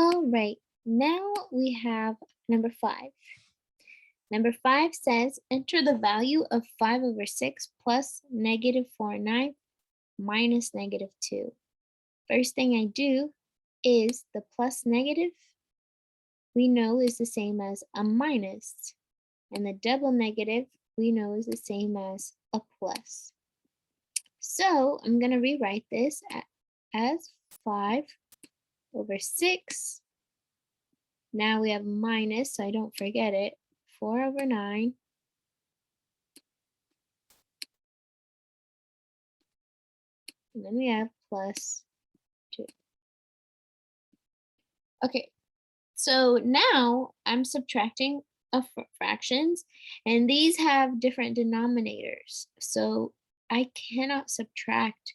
All right, now we have number 5. Number 5 says enter the value of 5 over 6 plus negative 4/9 minus negative 2. First thing I do is the plus negative we know is the same as a minus, and the double negative we know is the same as a plus. So I'm going to rewrite this as 5 over 6. Now we have minus, so I don't forget it, 4 over 9 and then we have plus 2. Okay, so now I'm subtracting fractions, and these have different denominators. So I cannot subtract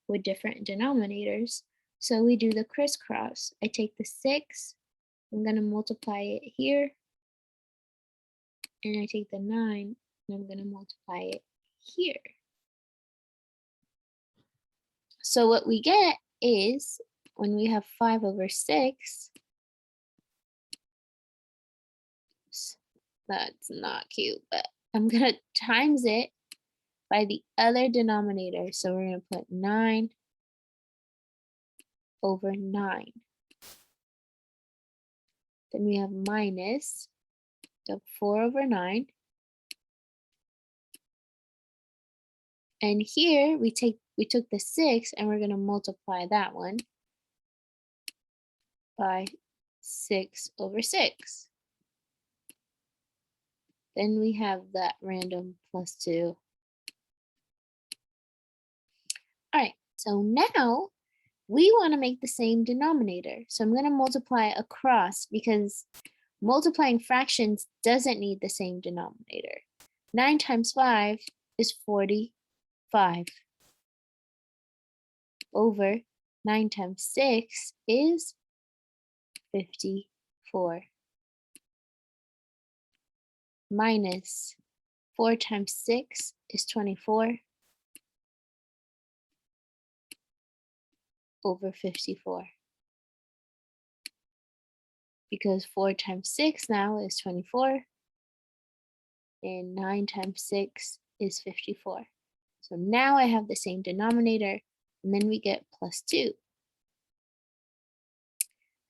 with different denominators. So we do the crisscross. I take the 6, I'm going to multiply it here, and I take the 9, and I'm going to multiply it here. So what we get is when we have 5 over 6, that's not cute, but I'm going to times it by the other denominator. So we're going to put 9 over 9. Then we have minus the 4 over 9. And here we took the 6 and we're going to multiply that one by 6 over 6. Then we have that random plus 2. All right, so now we want to make the same denominator. So I'm going to multiply across because multiplying fractions doesn't need the same denominator. 9 times 5 is 45 over 9 times 6 is 54 minus 4 times 6 is 24 over 54. Because 4 times 6 now is 24 and 9 times 6 is 54. So now I have the same denominator, and then we get plus 2.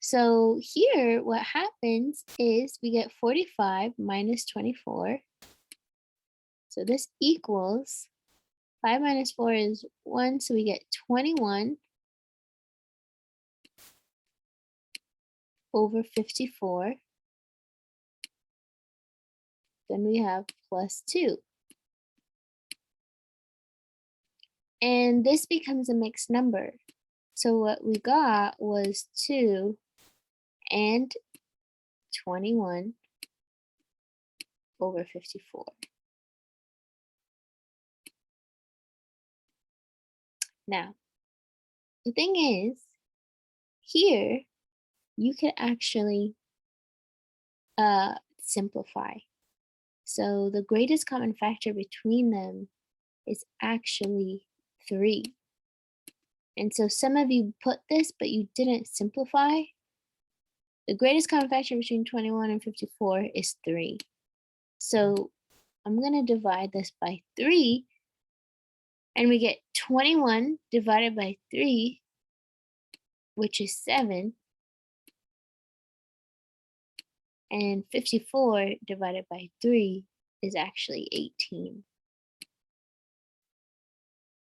So here what happens is we get 45 minus 24. So this equals 5 minus 4 is 1, so we get 21 over 54. Then we have plus 2. And this becomes a mixed number. So what we got was 2 and 21 over 54. Now, the thing is, here you can actually simplify. So the greatest common factor between them is actually 3. And so some of you put this, but you didn't simplify. The greatest common factor between 21 and 54 is 3. So I'm going to divide this by 3, and we get 21 divided by 3, which is 7, and 54 divided by 3 is actually 18.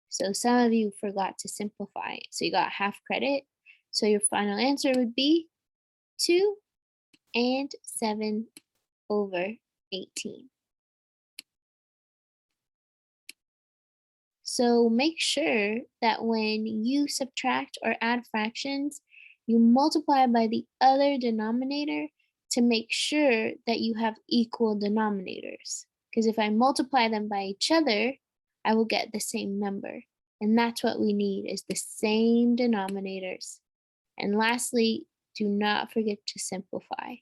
So some of you forgot to simplify it. So you got half credit. So your final answer would be 2 and 7 over 18. So make sure that when you subtract or add fractions, you multiply by the other denominator to make sure that you have equal denominators. Because if I multiply them by each other, I will get the same number. And that's what we need, is the same denominators. And lastly, do not forget to simplify.